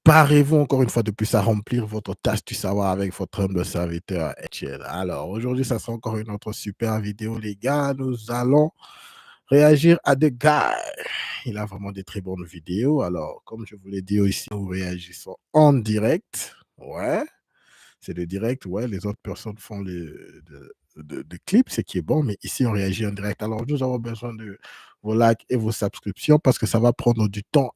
Préparez-vous encore une fois de plus à remplir votre tâche du savoir avec votre humble serviteur Etienne. Alors, aujourd'hui, ça sera encore une autre super vidéo, les gars. Nous allons réagir à des gars. Il a vraiment des très bonnes vidéos. Alors, comme je vous l'ai dit ici, nous réagissons en direct. Ouais, c'est le direct. Ouais, les autres personnes font de clips, ce qui est bon, mais ici, on réagit en direct. Alors, nous avons besoin de vos likes et vos subscriptions parce que ça va prendre du temps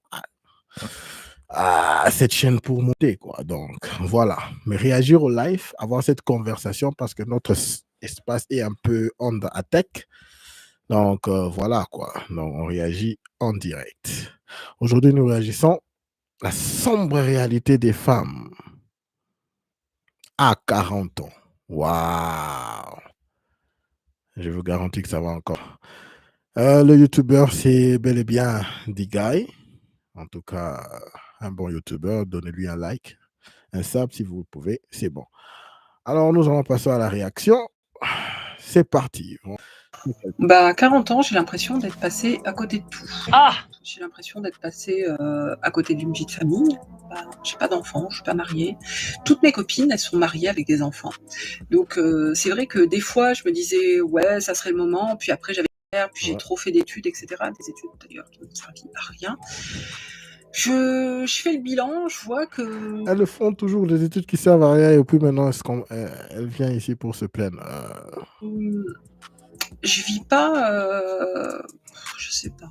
à cette chaîne pour monter, quoi. Donc, voilà. Mais réagir au live, avoir cette conversation parce que notre espace est un peu on attack. Donc, voilà, quoi. Donc, on réagit en direct. Aujourd'hui, nous réagissons à la sombre réalité des femmes à 40 ans. Waouh! Je vous garantis que ça va encore. Le youtubeur, c'est bel et bien D-Guy. En tout cas, un bon youtubeur. Donnez-lui un like, un sub si vous pouvez. C'est bon. Alors, nous allons passer à la réaction. C'est parti. Bah, 40 ans, j'ai l'impression d'être passé à côté de tout. Ah! J'ai l'impression d'être passé à côté d'une vie de famille. Bah, j'ai pas d'enfants, je suis pas mariée. Toutes mes copines, elles sont mariées avec des enfants. Donc, c'est vrai que des fois, je me disais, ouais, ça serait le moment. Puis après, j'avais puis j'ai trop fait d'études, etc. Des études d'ailleurs qui ne servent à rien. Je fais le bilan, je vois que... Elles font toujours des études qui servent à rien et puis maintenant, elle vient ici pour se plaindre. Je vis pas... je sais pas.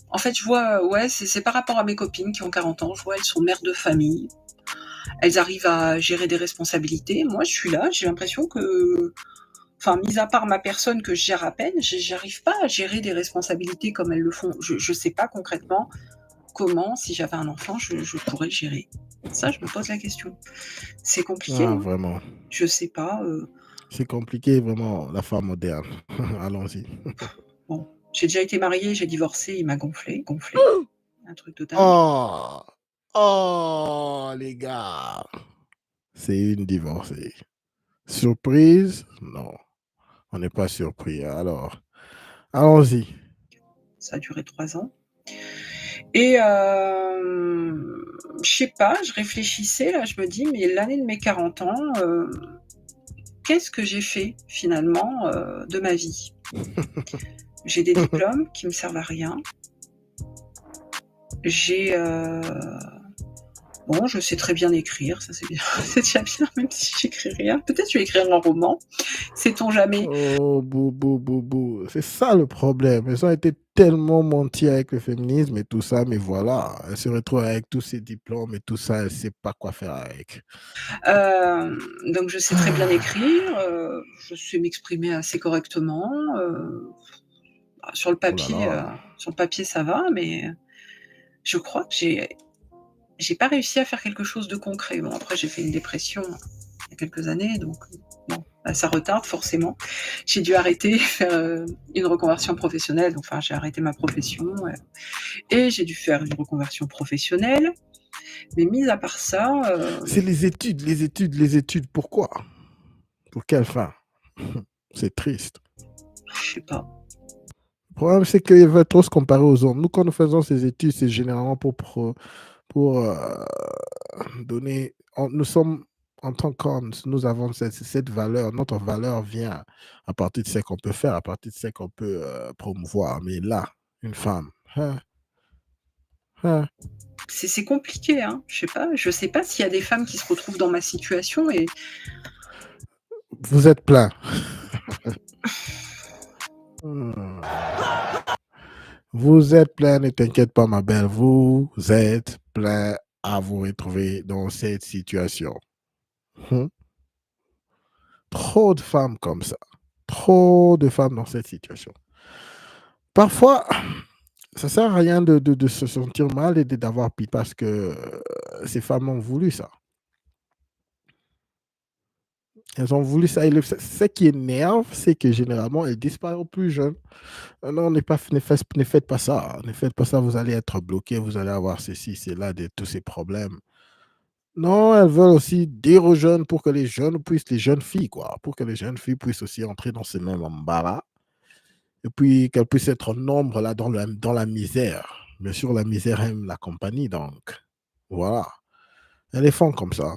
En fait, je vois, ouais, c'est par rapport à mes copines qui ont 40 ans, je vois, elles sont mères de famille, elles arrivent à gérer des responsabilités. Moi, je suis là, j'ai l'impression que... Enfin, mis à part ma personne que je gère à peine, j'arrive pas à gérer des responsabilités comme elles le font. Je sais pas concrètement comment, si j'avais un enfant, je pourrais le gérer. Ça, je me pose la question. C'est compliqué, Ah, hein. vraiment. Je sais pas. C'est compliqué, vraiment, la femme moderne. Allons-y. Bon, j'ai déjà été mariée, j'ai divorcé, il m'a gonflé. Un truc de dingue. Oh! Oh, les gars! C'est une divorcée. Surprise? Non, on n'est pas surpris. Alors, allons-y. Ça a duré 3 ans. Et je sais pas, je réfléchissais, là, je me dis, mais l'année de mes 40 ans, qu'est-ce que j'ai fait finalement de ma vie? J'ai des diplômes qui me servent à rien. J'ai bon, je sais très bien écrire, ça c'est bien, c'est déjà bien, même si j'écris rien. Peut-être je vais écrire un roman, sait-on jamais. Oh, bou, bou, bou, bou. C'est ça le problème. Elles ont été tellement menties avec le féminisme et tout ça, mais voilà, elles se retrouvent avec tous ces diplômes et tout ça, elles ne savent pas quoi faire avec. Donc je sais très bien écrire, je sais m'exprimer assez correctement. Sur le Oh là papier, ça va, mais je crois que j'ai pas réussi à faire quelque chose de concret. Bon, après, j'ai fait une dépression il y a quelques années, donc bon, bah, ça retarde forcément. J'ai dû arrêter, faire une reconversion professionnelle. Enfin, j'ai arrêté ma profession et j'ai dû faire une reconversion professionnelle. Mais mis à part ça, C'est les études, les études, les études. Pourquoi? Pour quelle fin? C'est triste. je sais pas. Le problème, c'est qu'ils veulent trop se comparer aux hommes. Nous, quand nous faisons ces études, c'est généralement pour donner. Nous sommes, en tant qu'hommes, nous avons cette valeur. Notre valeur vient à partir de ce qu'on peut faire, à partir de ce qu'on peut promouvoir. Mais là, une femme. C'est compliqué, hein. Je sais pas s'il y a des femmes qui se retrouvent dans ma situation et... Vous êtes plein. Vous êtes plein, ne t'inquiète pas, ma belle. Vous êtes plein à vous retrouver dans cette situation. Trop de femmes comme ça. Trop de femmes dans cette situation. Parfois, ça ne sert à rien de se sentir mal et d'avoir pitié parce que ces femmes ont voulu ça. Elles ont voulu ça. Et ce qui énerve, c'est que généralement, elles disparaissent aux plus jeunes. Non, ne faites pas ça. Ne faites pas ça, vous allez être bloqué, vous allez avoir ceci, cela, tous ces problèmes. Non, elles veulent aussi dire aux jeunes pour que les jeunes puissent, les jeunes filles, quoi, pour que les jeunes filles puissent aussi entrer dans ce même embarras. Et puis qu'elles puissent être nombre là dans la misère. Bien sûr, la misère aime la compagnie, donc voilà. Elle est font comme ça.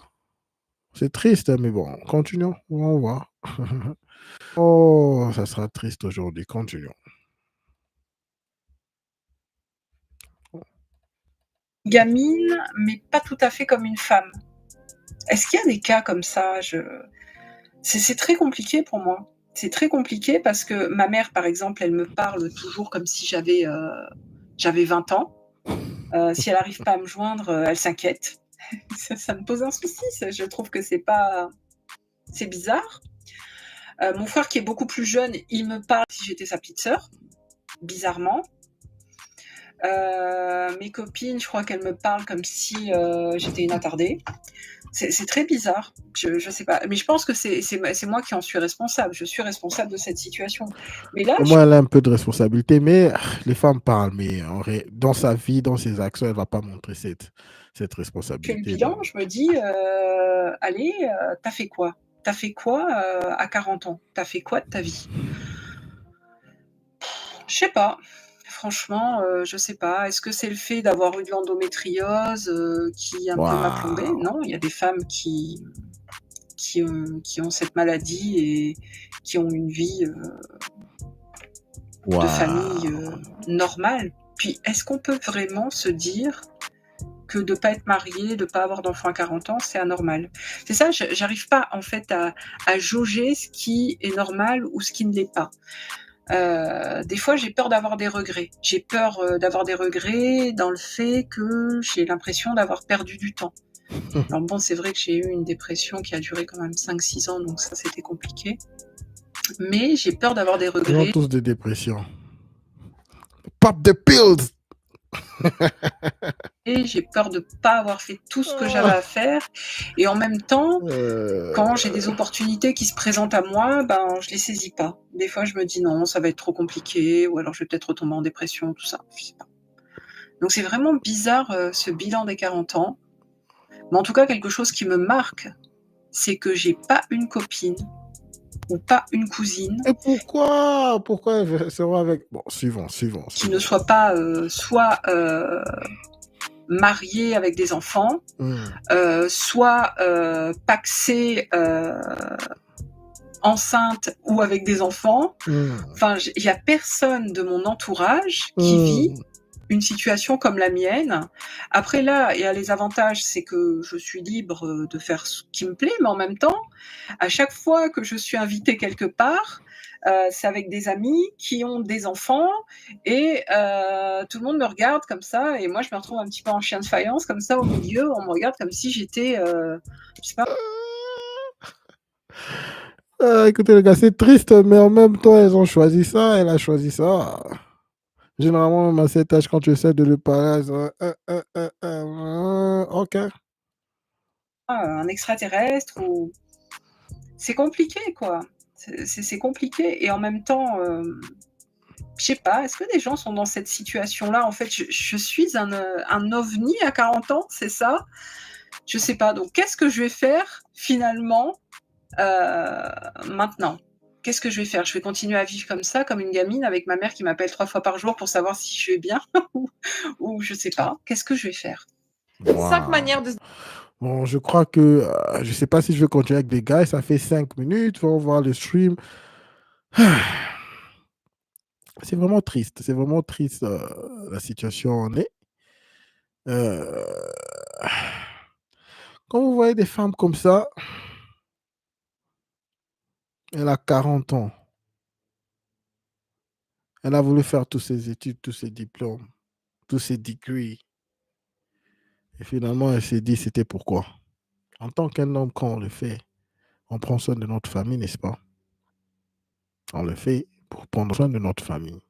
C'est triste, mais bon, continuons. On va voir. Oh, ça sera triste aujourd'hui. Continuons. Gamine, mais pas tout à fait comme une femme. Est-ce qu'il y a des cas comme ça? C'est très compliqué pour moi. C'est très compliqué parce que ma mère, par exemple, elle me parle toujours comme si j'avais 20 ans. Si elle n'arrive pas à me joindre, elle s'inquiète. Ça me pose un souci. Je trouve que c'est bizarre. Mon frère, qui est beaucoup plus jeune, il me parle si j'étais sa petite sœur, bizarrement. Mes copines, je crois qu'elles me parlent comme si j'étais une attardée. C'est très bizarre. Je sais pas. Mais je pense que c'est moi qui en suis responsable. Je suis responsable de cette situation. Mais là, Au moins, elle a un peu de responsabilité, mais les femmes parlent. Mais dans sa vie, dans ses actions, elle ne va pas montrer cette je fais le responsabilité. bilan, Donc, je me dis, allez, t'as fait quoi? T'as fait quoi à 40 ans? T'as fait quoi de ta vie? Je sais pas. Franchement, je sais pas. Est-ce que c'est le fait d'avoir eu de l'endométriose qui un peu m'a plombée? waouh, Non, il y a des femmes qui ont cette maladie et qui ont une vie de famille waouh. normale. Puis, est-ce qu'on peut vraiment se dire que de pas être marié, de pas avoir d'enfant à 40 ans, c'est anormal? C'est ça, j'arrive pas en fait à jauger ce qui est normal ou ce qui ne l'est pas. Des fois, j'ai peur d'avoir des regrets. J'ai peur d'avoir des regrets dans le fait que j'ai l'impression d'avoir perdu du temps. Alors bon, c'est vrai que j'ai eu une dépression qui a duré quand même 5-6 ans, donc ça, c'était compliqué. Mais j'ai peur d'avoir des Ils ont regrets tous des dépressions. Pop the pills! et j'ai peur de pas avoir fait tout ce que j'avais Ah, à faire. Et en même temps, quand j'ai des euh, opportunités qui se présentent à moi, ben, je les saisis pas. Des fois, je me dis non, ça va être trop compliqué, ou alors je vais peut-être retomber en dépression, tout ça. Je sais pas. Donc c'est vraiment bizarre ce bilan des 40 ans. Mais en tout cas, quelque chose qui me marque, c'est que j'ai pas une copine ou pas une cousine et pourquoi elle sera avec... Bon, suivons, qui ne suivons. soit pas soit mariée avec des enfants, Hmm, soit pacsée enceinte ou avec des enfants. hmm, Enfin, il y a personne de mon entourage qui vit hmm. une situation comme la mienne. Après là, il y a les avantages, c'est que je suis libre de faire ce qui me plaît, mais en même temps, à chaque fois que je suis invitée quelque part, c'est avec des amis qui ont des enfants et tout le monde me regarde comme ça et moi je me retrouve un petit peu en chien de faïence comme ça au milieu. On me regarde comme si j'étais, je sais pas. Écoutez, les gars, c'est triste, mais en même temps, elles ont choisi ça, elle a choisi ça. Généralement, même à cet âge, quand tu essaies de le parler, elles sont, ok. Un extraterrestre ou c'est compliqué quoi. C'est compliqué et en même temps, je sais pas, est-ce que des gens sont dans cette situation-là? En fait, je suis un ovni à 40 ans, c'est ça? Je sais pas. Donc, qu'est-ce que je vais faire finalement maintenant? Qu'est-ce que je vais faire? Je vais continuer à vivre comme ça, comme une gamine avec ma mère qui m'appelle 3 fois par jour pour savoir si je vais bien ou je sais pas. Qu'est-ce que je vais faire? 5 Wow. manières de Bon, je crois que je sais pas si je vais continuer avec des gars. Ça fait 5 minutes. On va voir le stream. C'est vraiment triste. C'est vraiment triste la situation où on est. Euh, Quand vous voyez des femmes comme ça, elle a 40 ans. Elle a voulu faire toutes ses études, tous ses diplômes, tous ses degrees. Et finalement, elle s'est dit, c'était pourquoi. En tant qu'un homme, quand on le fait, on prend soin de notre famille, n'est-ce pas? On le fait pour prendre soin de notre famille.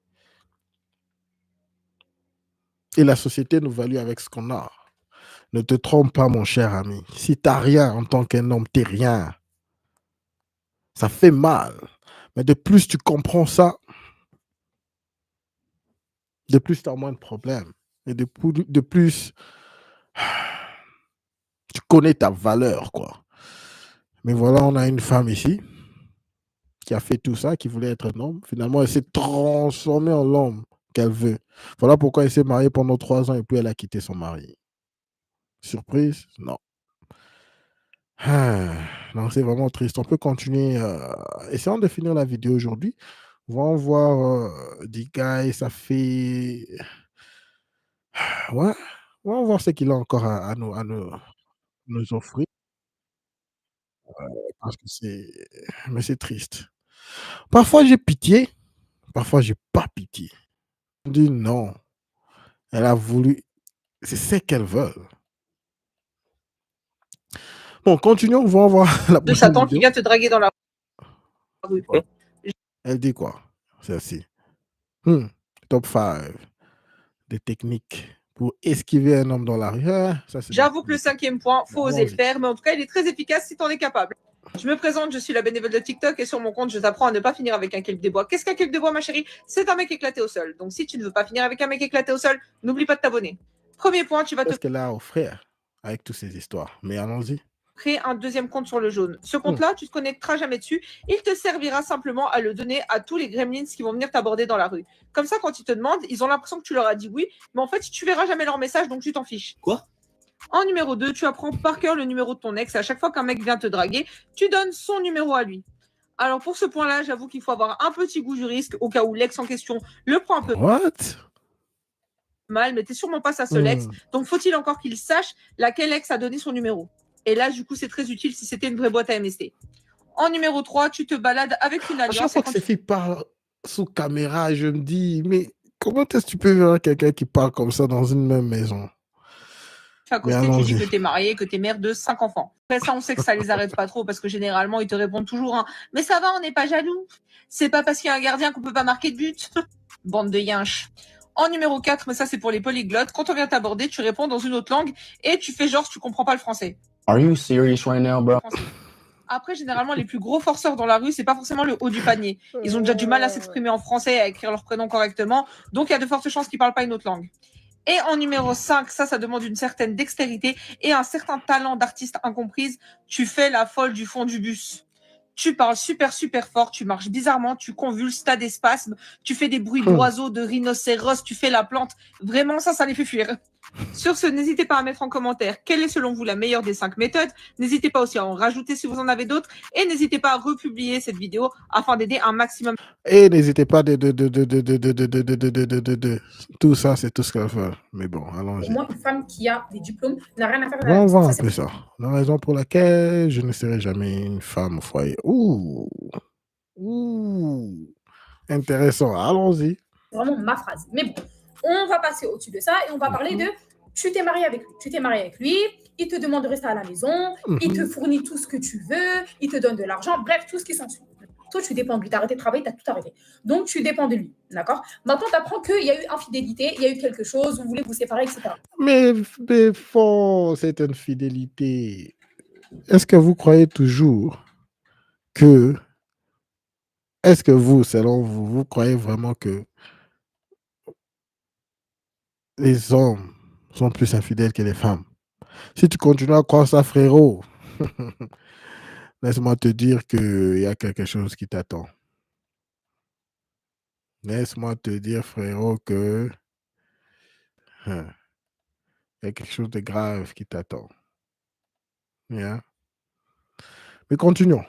Et la société nous value avec ce qu'on a. Ne te trompe pas, mon cher ami. Si tu n'as rien en tant qu'un homme, tu n'es rien. Ça fait mal. Mais de plus tu comprends ça, de plus tu as moins de problèmes. Et de plus tu connais ta valeur, quoi. Mais voilà, on a une femme ici qui a fait tout ça, qui voulait être un homme. Finalement, elle s'est transformée en l'homme qu'elle veut. Voilà pourquoi elle s'est mariée pendant 3 ans et puis elle a quitté son mari. Surprise? Non. Ah, non, c'est vraiment triste. On peut continuer. Essayons de finir la vidéo aujourd'hui. On va voir des gars, ça fait. Ouais, on va voir ce qu'il a encore nous offrir. Parce que c'est. Mais c'est triste. Parfois, j'ai pitié. Parfois, j'ai pas pitié. Je me dis non. Elle a voulu. C'est ce qu'elle veut. Bon, continuons. On va voir la De prochaine Satan qui vidéo. vient te draguer dans la rue. Ouais. Elle dit quoi? Celle-ci. Hmm, Top 5 des techniques pour esquiver un homme dans la rue. Ah, ça, c'est J'avoue que le d'actualité. 5e point, faut oser le Allons-y. faire, mais en tout cas, il est très efficace si tu en es capable. Je me présente, je suis la bénévole de TikTok et sur mon compte, je t'apprends à ne pas finir avec un clip des bois. Qu'est-ce qu'un clip des bois, ma chérie? C'est un mec éclaté au sol. Donc, si tu ne veux pas finir avec un mec éclaté au sol, n'oublie pas de t'abonner. Premier point, tu vas te Qu'est-ce qu'elle a à offrir avec toutes ces histoires? Mais allons-y. créer un deuxième compte sur le jaune. Ce Hmm. compte-là, tu ne te connecteras jamais dessus. Il te servira simplement à le donner à tous les gremlins qui vont venir t'aborder dans la rue. Comme ça, quand ils te demandent, ils ont l'impression que tu leur as dit oui, mais en fait, tu verras jamais leur message, donc tu t'en fiches. Quoi? En numéro 2, tu apprends par cœur le numéro de ton ex. Et à chaque fois qu'un mec vient te draguer, tu donnes son numéro à lui. Alors pour ce point-là, j'avoue qu'il faut avoir un petit goût du risque au cas où l'ex en question le prend un peu What? mal, mais t'es sûrement pas sa seule ex. Donc faut-il encore qu'il sache laquelle ex a donné son numéro. Et là, du coup, c'est très utile si c'était une vraie boîte à MST. En numéro 3, tu te balades avec une À chaque alliance. fois que ces filles parlent sous caméra, je me dis, mais comment est-ce que tu peux voir quelqu'un qui parle comme ça dans une même maison? À Mais côté, tu dis allons-y. que tu es marié, que tu es mère de 5 enfants. Après ça, on sait que ça les arrête pas trop parce que généralement, ils te répondent toujours hein, mais ça va, on n'est pas jaloux. C'est pas parce qu'il y a un gardien qu'on peut pas marquer de but. Bande de yinches. En numéro 4, mais ça c'est pour les polyglottes, quand on vient t'aborder, tu réponds dans une autre langue et tu fais genre tu comprends pas le français. Are you serious right now, bro? Après, généralement, les plus gros forceurs dans la rue, c'est pas forcément le haut du panier. Ils ont déjà du mal à s'exprimer en français et à écrire leur prénom correctement, donc il y a de fortes chances qu'ils parlent pas une autre langue. Et en numéro 5, ça demande une certaine dextérité et un certain talent d'artiste incomprise. Tu fais la folle du fond du bus. Tu parles super, super fort, tu marches bizarrement, tu convulses, t'as des spasmes, tu fais des bruits d'oiseaux, de rhinocéros, tu fais la plante. Vraiment, ça les fait fuir. Sur ce, n'hésitez pas à mettre en commentaire quelle est selon vous la meilleure des 5 méthodes. N'hésitez pas aussi à en rajouter si vous en avez d'autres. Et n'hésitez pas à republier cette vidéo afin d'aider un maximum. Et n'hésitez pas tout ça, c'est tout ce qu'elle fait. Mais bon, allons-y. Pour moi, une femme qui a des diplômes n'a rien à faire On va ça, un peu ça. La raison pour laquelle je ne serai jamais une femme au foyer. Ouh. Intéressant. Allons-y. C'est vraiment ma phrase. Mais bon, on va passer au-dessus de ça et on va parler de tu t'es marié avec lui. Tu t'es marié avec lui, il te demande de rester à la maison, il te fournit tout ce que tu veux, il te donne de l'argent, bref, tout ce qui s'ensuit. Toi, tu dépends de lui. Tu as arrêté de travailler, tu as tout arrêté. Donc, tu dépends de lui. D'accord? Maintenant, tu apprends qu'il y a eu infidélité, il y a eu quelque chose, vous voulez vous séparer, etc. Mais fort, cette infidélité. Est-ce que vous croyez toujours que. Est-ce que vous, selon vous, vous croyez vraiment que les hommes sont plus infidèles que les femmes? Si tu continues à croire ça, frérot, laisse-moi te dire qu'il y a quelque chose qui t'attend. Laisse-moi te dire, frérot, que il y a quelque chose de grave qui t'attend. Yeah. Mais continuons.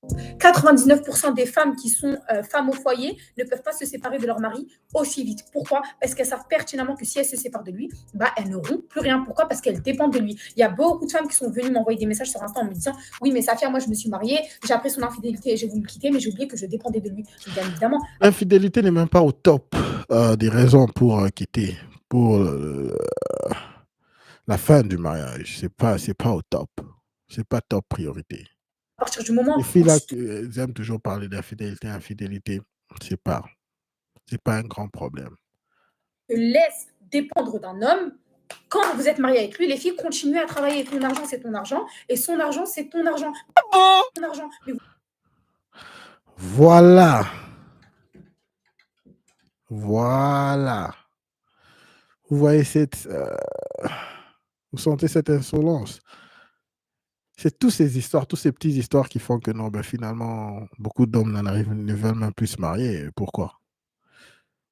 99% des femmes qui sont femmes au foyer ne peuvent pas se séparer de leur mari aussi vite. Pourquoi? Parce qu'elles savent pertinemment que si elles se séparent de lui, elles n'auront plus rien. Pourquoi? Parce qu'elles dépendent de lui. Il y a beaucoup de femmes qui sont venues m'envoyer des messages sur Insta en me disant « Oui, mais Safia, moi, je me suis mariée, j'ai appris son infidélité et j'ai voulu le quitter, mais j'ai oublié que je dépendais de lui. » Bien évidemment. L'infidélité n'est même pas au top des raisons pour quitter, pour la fin du mariage. C'est pas au top. C'est pas top priorité. À partir du moment Les filles là, elles aiment toujours parler d'infidélité, infidélité. C'est pas un grand problème. te laisse dépendre d'un homme, quand vous êtes marié avec lui, les filles continuent à travailler. Ton argent, c'est ton argent, et son argent, c'est ton argent. Ton argent. Mais voilà. Voilà. Vous voyez vous sentez cette insolence. C'est toutes ces histoires, toutes ces petites histoires qui font que non, finalement, beaucoup d'hommes ne veulent même plus se marier. Pourquoi?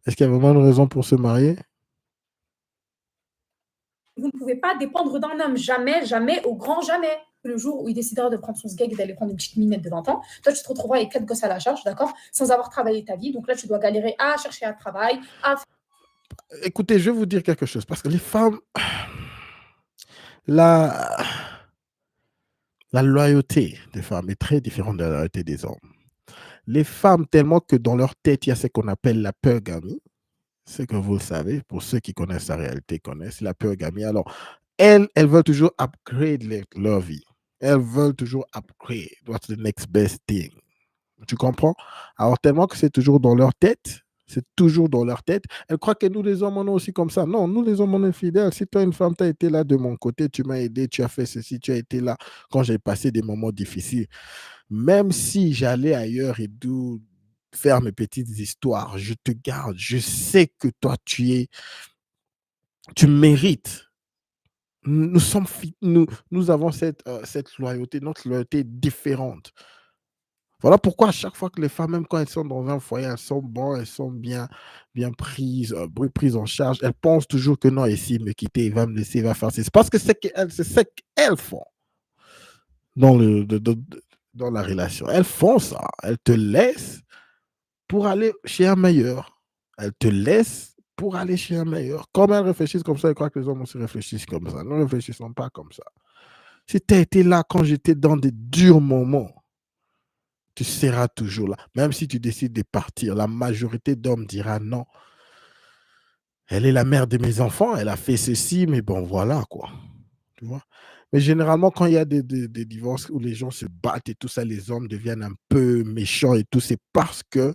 Est-ce qu'il y a vraiment une raison pour se marier? vous ne pouvez pas dépendre d'un homme. Jamais, jamais, au grand jamais. Le jour où il décidera de prendre son sgeg et d'aller prendre une petite minette de 20 ans, toi, tu te retrouveras avec 4 gosses à la charge, d'accord, sans avoir travaillé ta vie. Donc là, tu dois galérer à chercher un travail, à Écoutez, je vais vous dire quelque chose, parce que les femmes, la, la loyauté des femmes est très différente de la loyauté des hommes. Les femmes, tellement que dans leur tête, il y a ce qu'on appelle la pergamie, ce que vous le savez, pour ceux qui connaissent la réalité, connaissent la pergamie. Alors, elles veulent toujours upgrade leur vie. Elles veulent toujours upgrade. What's the next best thing? Tu comprends? Alors, tellement que c'est toujours dans leur tête, c'est toujours dans leur tête. Elles croient que nous, les hommes, on est aussi comme ça. Non, nous, les hommes, on est fidèles. Si toi, une femme, tu as été là de mon côté, tu m'as aidé, tu as fait ceci, tu as été là quand j'ai passé des moments difficiles. Même si j'allais ailleurs et d'où faire mes petites histoires, je te garde. Je sais que toi, tu mérites. Nous avons cette loyauté. Notre loyauté est différente. Voilà pourquoi à chaque fois que les femmes, même quand elles sont dans un foyer, elles sont bonnes, elles sont bien prises, prises en charge, elles pensent toujours que non, ici, il me quitter, il va me laisser, il va faire ça. C'est parce que c'est ce qu'elles font dans, dans la relation. Elles font ça. Elles te laissent pour aller chez un meilleur. Elles te laissent pour aller chez un meilleur. Comme elles réfléchissent comme ça, elles croient que les hommes aussi réfléchissent comme ça. Nous ne réfléchissons pas comme ça. Si tu as été là quand j'étais dans des durs moments, tu seras toujours là. Même si tu décides de partir, la majorité d'hommes dira non. Elle est la mère de mes enfants, elle a fait ceci, mais bon, voilà quoi. Tu vois? Mais généralement, quand il y a des divorces où les gens se battent et tout ça, les hommes deviennent un peu méchants et tout, c'est parce que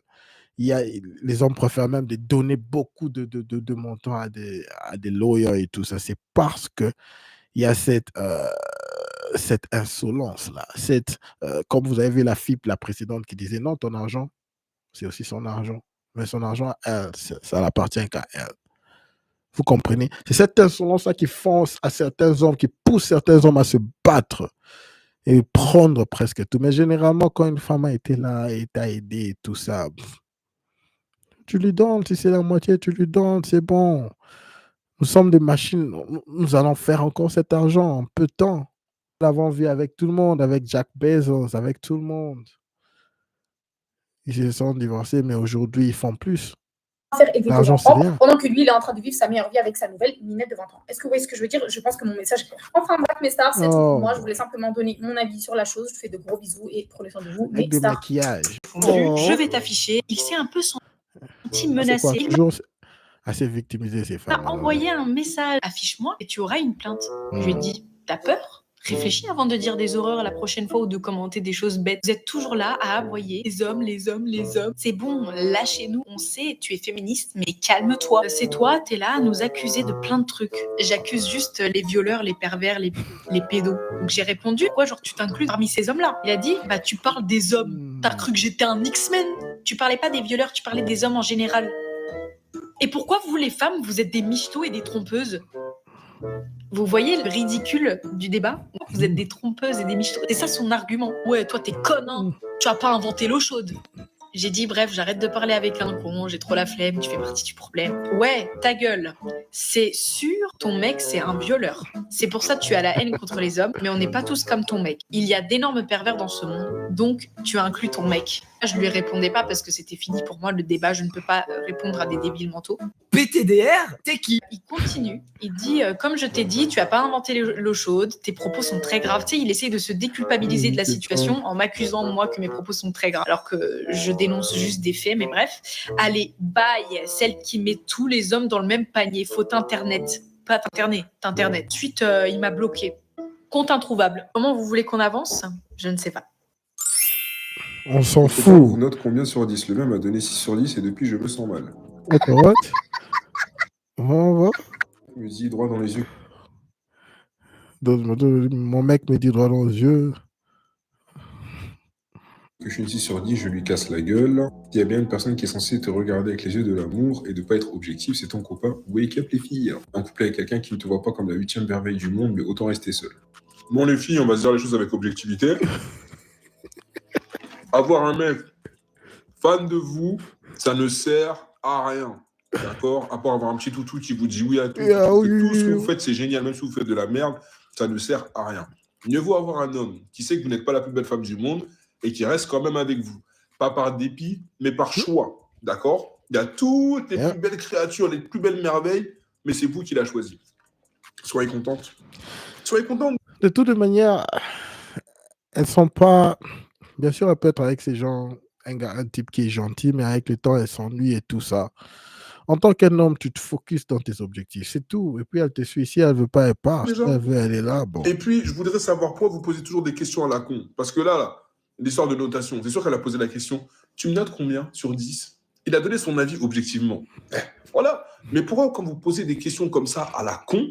les hommes préfèrent même de donner beaucoup de montants à des lawyers et tout ça. C'est parce qu'il y a cette insolence-là. Comme vous avez vu la fille, la précédente, qui disait non, ton argent, c'est aussi son argent. Mais son argent, elle, ça n'appartient qu'à elle. Vous comprenez? C'est cette insolence-là qui fonce à certains hommes, qui pousse certains hommes à se battre et prendre presque tout. Mais généralement, quand une femme a été là et t'a aidé et tout ça, tu lui donnes. Si c'est la moitié, tu lui donnes, c'est bon. Nous sommes des machines. Nous allons faire encore cet argent en peu de temps. Nous l'avons vu avec tout le monde, avec Jack Bezos, avec tout le monde. Ils se sont divorcés, mais aujourd'hui, ils font plus. faire élever tes L'argent, c'est enfants, rien. pendant que lui, il est en train de vivre sa meilleure vie avec sa nouvelle minette de 20 ans. Est-ce que vous voyez ce que je veux dire? Je pense que mon message est clair. Enfin, bref, mes stars, c'est tout pour moi. Je voulais simplement donner mon avis sur la chose. Je vous fais de gros bisous et prenez soin de vous. Avec Mes des stars. maquillages. Je vais t'afficher. Il s'est un peu senti C'est quoi? menacé. Il Toujours assez victimisé, ces m'a femmes. envoyé un message. Affiche-moi et tu auras une plainte. Je lui ai dit, t'as peur? Réfléchis avant de dire des horreurs la prochaine fois ou de commenter des choses bêtes. Vous êtes toujours là à aboyer. Les hommes, les hommes, les hommes. C'est bon, lâchez-nous. On sait, tu es féministe, mais calme-toi. C'est toi, t'es là à nous accuser de plein de trucs. J'accuse juste les violeurs, les pervers, les pédos. Donc j'ai répondu, quoi, genre tu t'inclus parmi ces hommes-là? Il a dit, bah tu parles des hommes. T'as cru que j'étais un X-Men? Tu parlais pas des violeurs, tu parlais des hommes en général. Et pourquoi vous, les femmes, vous êtes des michtos et des trompeuses? Vous voyez le ridicule du débat? Vous êtes des trompeuses et des michtos. C'est ça son argument. Ouais, toi, t'es conne, hein. Tu as pas inventé l'eau chaude. J'ai dit, bref, j'arrête de parler avec un con, j'ai trop la flemme, tu fais partie du problème. Ouais, ta gueule. C'est sûr, ton mec, c'est un violeur. C'est pour ça que tu as la haine contre les hommes, mais on n'est pas tous comme ton mec. Il y a d'énormes pervers dans ce monde, donc tu inclus ton mec. Je lui répondais pas parce que c'était fini pour moi le débat, je ne peux pas répondre à des débiles mentaux. PTDR, t'es qui? Il continue, il dit, comme je t'ai dit, tu as pas inventé l'eau chaude, tes propos sont très graves. Tu sais, il essaye de se déculpabiliser de la situation en m'accusant, moi, que mes propos sont très graves, alors que je dénonce juste des faits, mais bref. Allez, bye, celle qui met tous les hommes dans le même panier, faute internet. Pas t'internet. Ensuite, il m'a bloqué. Compte introuvable. Comment vous voulez qu'on avance? Je ne sais pas. On s'en Faut pas fout. qu'on note combien sur 10. Le même a donné 6 sur 10 et depuis je me sens mal. What? On va. Il me dit droit dans les yeux. Mon mec me dit droit dans les yeux. Que je suis une 6 sur 10, je lui casse la gueule. Il y a bien une personne qui est censée te regarder avec les yeux de l'amour et de pas être objectif, c'est ton copain. Wake up les filles. Un couple avec quelqu'un qui ne te voit pas comme la 8e merveille du monde, mais autant rester seul. Bon les filles, on va se dire les choses avec objectivité. Avoir un mec fan de vous, ça ne sert à rien. D'accord? À part avoir un petit toutou qui vous dit oui à tout. Tout ce que vous faites, c'est génial. Même si vous faites de la merde, ça ne sert à rien. Mieux vaut avoir un homme qui sait que vous n'êtes pas la plus belle femme du monde et qui reste quand même avec vous. Pas par dépit, mais par choix. D'accord? Il y a toutes les plus belles créatures, les plus belles merveilles, mais c'est vous qui l'avez choisi. Soyez contente. Soyez contente. De toute manière, elles sont pas... Bien sûr, elle peut être avec ces gens, un type qui est gentil, mais avec le temps, elle s'ennuie et tout ça. En tant qu'un homme, tu te focuses dans tes objectifs, c'est tout. Et puis, elle te suit. Si elle veut pas, elle part. Si elle veut, elle est là. Bon. Et puis, je voudrais savoir pourquoi vous posez toujours des questions à la con. Parce que là, l'histoire de notation, c'est sûr qu'elle a posé la question. Tu me notes combien sur 10? Il a donné son avis objectivement. Voilà. Mais pourquoi, quand vous posez des questions comme ça à la con,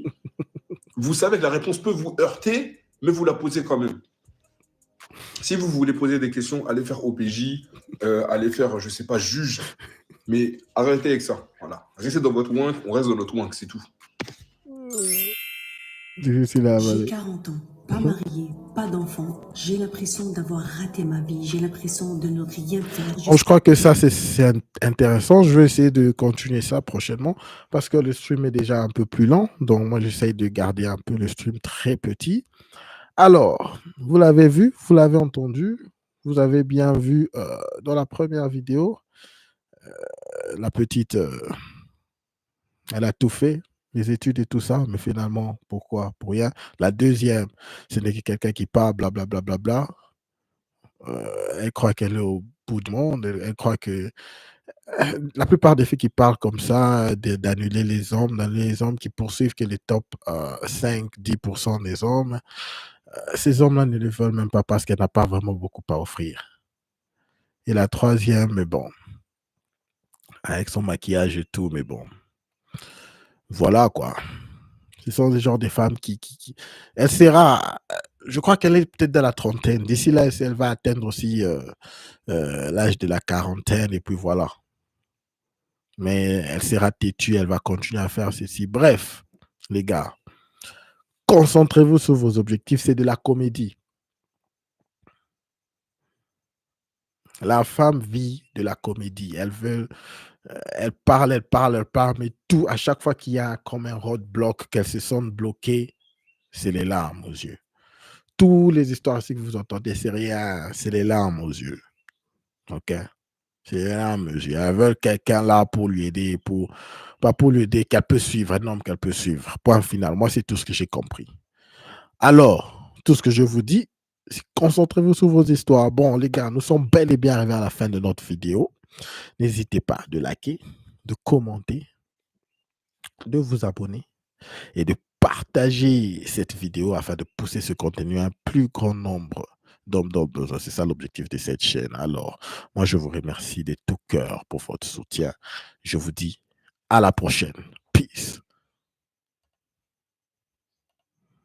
vous savez que la réponse peut vous heurter, mais vous la posez quand même? Si vous voulez poser des questions, allez faire OPJ, allez faire, je sais pas, juge. Mais arrêtez avec ça. Voilà. Restez dans votre wank, on reste dans notre wank, c'est tout. Difficile à avaler. J'ai 40 ans, pas mariée, pas d'enfant. J'ai l'impression d'avoir raté ma vie. J'ai l'impression de ne rien faire. Bon, je crois que ça, c'est intéressant. Je vais essayer de continuer ça prochainement parce que le stream est déjà un peu plus lent. Donc, moi, j'essaye de garder un peu le stream très petit. Alors, vous l'avez vu, vous l'avez entendu, vous avez bien vu dans la première vidéo, la petite, elle a tout fait, les études et tout ça, mais finalement, pourquoi? Pour rien. La deuxième, ce n'est que quelqu'un qui parle, blablabla. Bla, bla, bla. Elle croit qu'elle est au bout du monde, elle croit que la plupart des filles qui parlent comme ça, d'annuler les hommes qui poursuivent que les top 5-10% des hommes, ces hommes-là ne le veulent même pas parce qu'elle n'a pas vraiment beaucoup à offrir. Et la troisième, mais bon, avec son maquillage et tout, mais bon, voilà quoi. Ce sont des genres de femmes qui... Elle sera... Je crois qu'elle est peut-être dans la trentaine. D'ici là, elle va atteindre aussi l'âge de la quarantaine et puis voilà. Mais elle sera têtue, elle va continuer à faire ceci. Bref, les gars, concentrez-vous sur vos objectifs, c'est de la comédie. La femme vit de la comédie. Elle parle, mais tout, à chaque fois qu'il y a comme un roadblock, qu'elle se sente bloquée, c'est les larmes aux yeux. Toutes les histoires ici que vous entendez, c'est rien, c'est les larmes aux yeux. OK? C'est les larmes aux yeux. Elles veulent quelqu'un là pour lui aider, pas pour lui aider, qu'elle peut suivre, un homme qu'elle peut suivre. Point final. Moi, c'est tout ce que j'ai compris. Alors, tout ce que je vous dis, concentrez-vous sur vos histoires. Bon, les gars, nous sommes bel et bien arrivés à la fin de notre vidéo. N'hésitez pas de liker, de commenter, de vous abonner et de partager cette vidéo afin de pousser ce contenu à un plus grand nombre d'hommes dans le besoin. C'est ça l'objectif de cette chaîne. Alors, moi, je vous remercie de tout cœur pour votre soutien. Je vous dis à la prochaine.